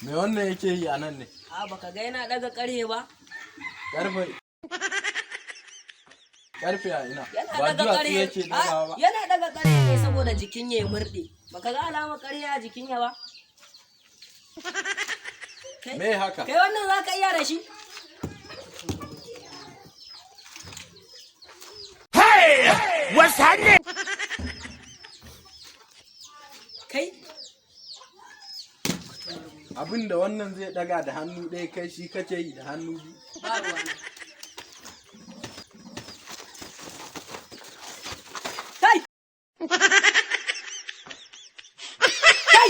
Me wannan yake yi a nan ne? A baka ga yana daga karhe ba? Karfe a ina? Yana Ba daga duwatsu karhe. yake dagawa ba? Yana daga karhe ne saboda jikin ya murde. Baka ga alama karhe a jikin ya ba? Me haka? Kai wannan za ka iya da shi? Hey! What's happening? Kai? Abin da wannan zai daga da hannu ɗaya kai shi kace yi da hannu biyu. Ba ruwa. Kai! Kai!